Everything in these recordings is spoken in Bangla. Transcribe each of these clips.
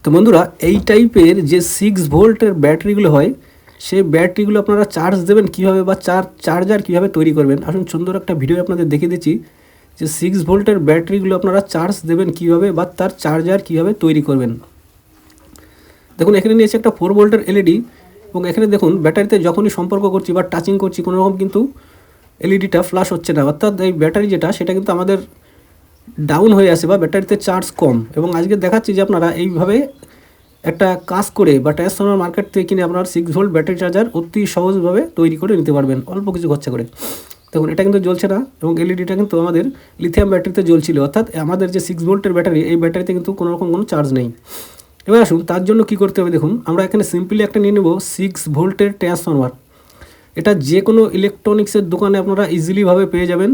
তো বন্ধুরা, এই টাইপের যে 6 ভোল্টের ব্যাটারিগুলো হয়, সেই ব্যাটারিগুলো আপনারা চার্জ দেবেন কীভাবে বা চার্জার কীভাবে তৈরি করবেন, আসুন সুন্দর একটা ভিডিও আপনাদের দেখিয়ে দিচ্ছি যে 6 ভোল্টের ব্যাটারিগুলো আপনারা চার্জ দেবেন কীভাবে বা তার চার্জার কীভাবে তৈরি করবেন। দেখুন, এখানে নিয়েছে একটা 4 ভোল্টের এলইডি এবং এখানে দেখুন ব্যাটারিতে যখনই সম্পর্ক করছি বা টাচিং করছি কোনো রকম কিন্তু এলইডিটা ফ্ল্যাশ হচ্ছে না, অর্থাৎ এই ব্যাটারি যেটা সেটা কিন্তু আমাদের ডাউন হয়ে আসে বা ব্যাটারিতে চার্জ কম। এবং আজকে দেখাচ্ছি যে আপনারা এইভাবে একটা কাজ করে বা ট্রান্সফর্মার মার্কেট থেকে কিনে আপনার 6 ভোল্ট ব্যাটারি চার্জার অতি সহজভাবে তৈরি করে নিতে পারবেন অল্প কিছু খরচা করে। দেখুন, এটা কিন্তু জ্বলছে না এবং এলইডিটা কিন্তু আমাদের লিথিয়াম ব্যাটারিতে জ্বলছিল, অর্থাৎ আমাদের যে 6 ভোল্টের ব্যাটারি, এই ব্যাটারিতে কিন্তু কোনো রকম কোনো চার্জ নেই। এবার আসুন তার জন্য কী করতে হবে। দেখুন, আমরা এখানে সিম্পলি একটা নিয়ে নেব 6 ভোল্টের ট্রান্সফর্মার। এটা যে কোনো ইলেকট্রনিক্সের দোকানে আপনারা ইজিলিভাবে পেয়ে যাবেন,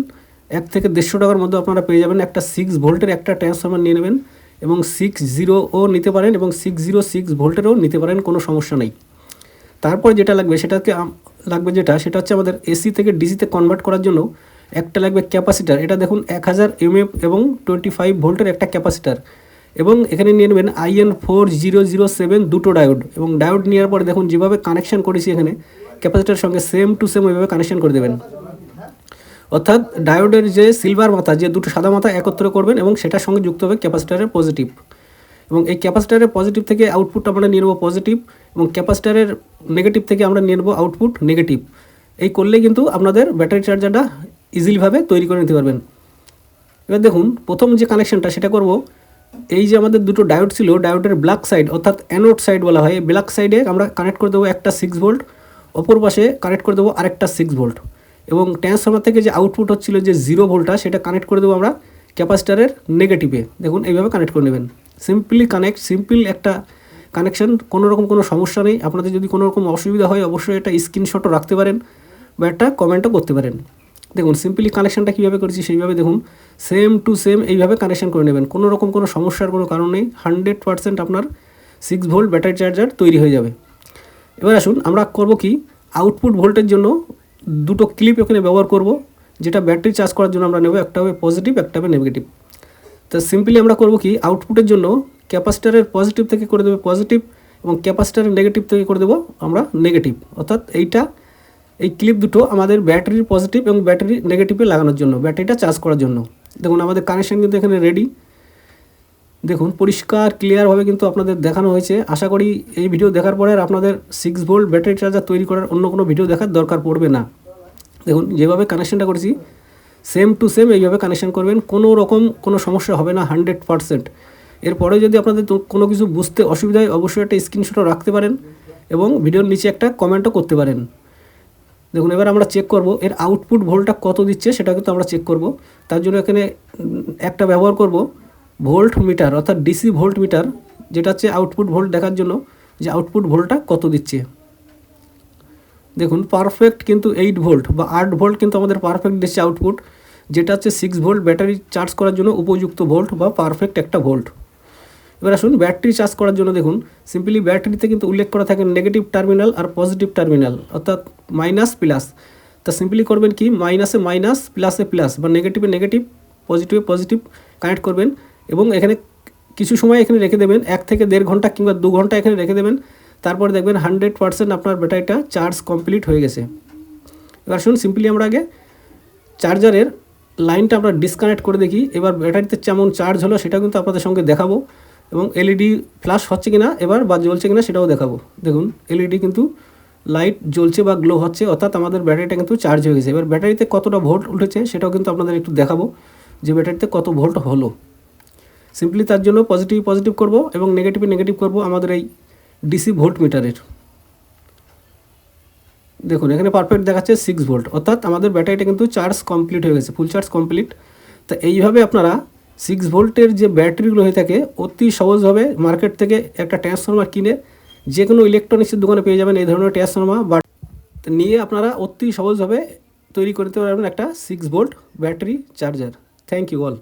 1 থেকে 150 টাকার মধ্যে আপনারা পেয়ে যাবেন। একটা 6 ভোল্টের একটা ট্রান্সফর্মার নিয়ে নেবেন এবং 60ও নিতে পারেন এবং 606 ভোল্টেরও নিতে পারেন, কোনো সমস্যা নেই। তারপর যেটা লাগবে সেটা হচ্ছে আমাদের এসি থেকে ডিসিতে কনভার্ট করার জন্য একটা লাগবে ক্যাপাসিটার। এটা দেখুন 1000 mAh এবং 25 ভোল্টের একটা ক্যাপাসিটার। এবং এখানে নিয়ে নেবেন IN4007 দুটো ডায়োড। এবং ডায়োড নেওয়ার পরে দেখুন যেভাবে কানেকশান করেছি এখানে ক্যাপাসিটার সঙ্গে সেম টু সেম ওইভাবে কানেকশান করে দেবেন, অর্থাৎ ডায়োডের যে সিলভার মাথা, যে দুটো সাদা মাথা একত্র করবেন এবং সেটার সঙ্গে যুক্ত হবে ক্যাপাসিটারের পজিটিভ। এবং এই ক্যাপাসিটারের পজিটিভ থেকে আউটপুট আমরা নিয়ে নেবো পজিটিভ এবং ক্যাপাসিটারের নেগেটিভ থেকে আমরা নিয়ে নেবো আউটপুট নেগেটিভ। এই করলেই কিন্তু আপনাদের ব্যাটারি চার্জারটা ইজিলিভাবে তৈরি করে নিতে পারবেন। এবার দেখুন, প্রথম যে কানেকশানটা সেটা করব, এই যে আমাদের দুটো ডায়োড ছিল, ডায়োডের ব্ল্যাক সাইড অর্থাৎ অ্যানোড সাইড বলা হয়, এই ব্ল্যাক সাইডে আমরা কানেক্ট করে দেবো একটা 6 ভোল্ট, অপর পাশে কানেক্ট করে দেবো আরেকটা 6 ভোল্ট। এবং ট্রান্সফর্মার থেকে যে আউটপুট হচ্ছিল যে 0 ভোল্টটা, সেটা কানেক্ট করে দেবো আমরা ক্যাপাসিটারের নেগেটিভে। দেখুন এইভাবে কানেক্ট করে নেবেন, সিম্পল একটা কানেকশান, কোনো রকম কোনো সমস্যা নেই। আপনাদের যদি কোনো রকম অসুবিধা হয় অবশ্যই একটা স্ক্রিনশটও রাখতে পারেন বা একটা কমেন্টও করতে পারেন। দেখুন সিম্পলি কানেকশানটা কীভাবে করেছি সেইভাবে দেখুন সেম টু সেম এইভাবে কানেকশান করে নেবেন, কোনো রকম কোনো সমস্যার কোনো কারণ নেই। 100% আপনার 6 ভোল্ট ব্যাটারি চার্জার তৈরি হয়ে যাবে। এবার আসুন আমরা করব কি, আউটপুট ভোল্টের জন্য দুটো ক্লিপ এখানে ব্যবহার করব, যেটা ব্যাটারি চার্জ করার জন্য আমরা নেব, একটা হবে পজিটিভ একটা হবে নেগেটিভ। তো সিম্পলি আমরা করব কি, আউটপুটের জন্য ক্যাপাসিটারের পজিটিভ থেকে করে দেবো পজিটিভ এবং ক্যাপাসিটারের নেগেটিভ থেকে করে দেবো আমরা নেগেটিভ, অর্থাৎ এই ক্লিপ দুটো আমাদের ব্যাটারির পজিটিভ এবং ব্যাটারি নেগেটিভে লাগানোর জন্য, ব্যাটারিটা চার্জ করার জন্য। দেখুন আমাদের কানেকশান কিন্তু এখানে রেডি। দেখুন পরিষ্কার ক্লিয়ারভাবে কিন্তু আপনাদের দেখানো হয়েছে। আশা করি এই ভিডিও দেখার পরে আর আপনাদের 6 ভোল্ট ব্যাটারি চার্জার তৈরি করার অন্য কোনো ভিডিও দেখার দরকার পড়বে না। দেখুন যেভাবে কানেকশানটা করেছি সেম টু সেম এইভাবে কানেকশান করবেন, কোনো রকম কোনো সমস্যা হবে না 100%। এরপরে যদি আপনাদের কোনো কিছু বুঝতে অসুবিধা হয় অবশ্যই একটা স্ক্রিনশটও রাখতে পারেন এবং ভিডিওর নিচে একটা কমেন্টও করতে পারেন। দেখুন এবার আমরা চেক করব এর আউটপুট ভোল্টটা কত দিচ্ছে, সেটা কিন্তু আমরা চেক করব। তার জন্য এখানে একটা ব্যবহার করব ভোল্ট মিটার, অর্থাৎ ডিসি ভোল্ট মিটার, যেটা হচ্ছে আউটপুট ভোল্ট দেখার জন্য যে আউটপুট ভোল্টটা কত দিচ্ছে। দেখুন পারফেক্ট কিন্তু 8 ভোল্ট বা 8 ভোল্ট কিন্তু আমাদের পারফেক্ট দিচ্ছে আউটপুট, যেটা হচ্ছে 6 ভোল্ট ব্যাটারি চার্জ করার জন্য উপযুক্ত ভোল্ট বা পারফেক্ট একটা ভোল্ট। এবার আসুন ব্যাটারি চার্জ করার জন্য দেখুন সিম্পলি ব্যাটারিতে কিন্তু উল্লেখ করা থাকে নেগেটিভ টার্মিনাল আর পজিটিভ টার্মিনাল, অর্থাৎ মাইনাস প্লাস। তা সিম্পলি করবেন কি, মাইনাসে মাইনাস প্লাসে প্লাস বা নেগেটিভে নেগেটিভ পজিটিভে পজিটিভ কানেক্ট করবেন এবং এখানে কিছু সময় এখানে রেখে দেবেন, 1 থেকে 1.5 ঘন্টা কিংবা 2 ঘন্টা এখানে রেখে দেবেন। তারপরে দেখবেন 100% আপনার ব্যাটারিটা চার্জ কমপ্লিট হয়ে গেছে। এবার শুনুন সিম্পলি আমরা আগে চার্জারের লাইনটা আমরা ডিসকানেক্ট করে দেখি, এবার ব্যাটারিতে যেমন চার্জ হলো সেটা কিন্তু আপনাদের সঙ্গে দেখাবো এবং এলইডি ফ্ল্যাশ হচ্ছে কিনা এবার বা জ্বলছে কিনা সেটাও দেখাবো। দেখুন এলইডি কিন্তু লাইট জ্বলছে বা গ্লো হচ্ছে, অর্থাৎ আমাদের ব্যাটারিটা কিন্তু চার্জ হয়ে গেছে। এবার ব্যাটারিতে কতটা ভোল্ট উঠেছে সেটাও কিন্তু আপনাদের একটু দেখাবো যে ব্যাটারিতে কত ভোল্ট হলো। সিম্পলি তার জন্য পজিটিভ করব এবং নেগেটিভ করব আমাদের এই ডিসি ভোল্ট মিটারের। দেখুন এখানে পারফেক্ট দেখাচ্ছে 6 ভোল্ট, অর্থাৎ আমাদের ব্যাটারিটা কিন্তু চার্জ কমপ্লিট হয়ে গেছে, ফুল চার্জ কমপ্লিট। তো এইভাবে আপনারা 6 ভোল্টের যে ব্যাটারিগুলো হয়ে থাকে অতি সহজভাবে মার্কেট থেকে একটা ট্রান্সফর্মার কিনে যে কোনো ইলেকট্রনিক্সের দোকানে পেয়ে যাবেন এই ধরনের ট্রান্সফর্মার, বাট নিয়ে আপনারা অতি সহজভাবে তৈরি করতে পারবেন একটা 6 volt battery charger. Thank you all.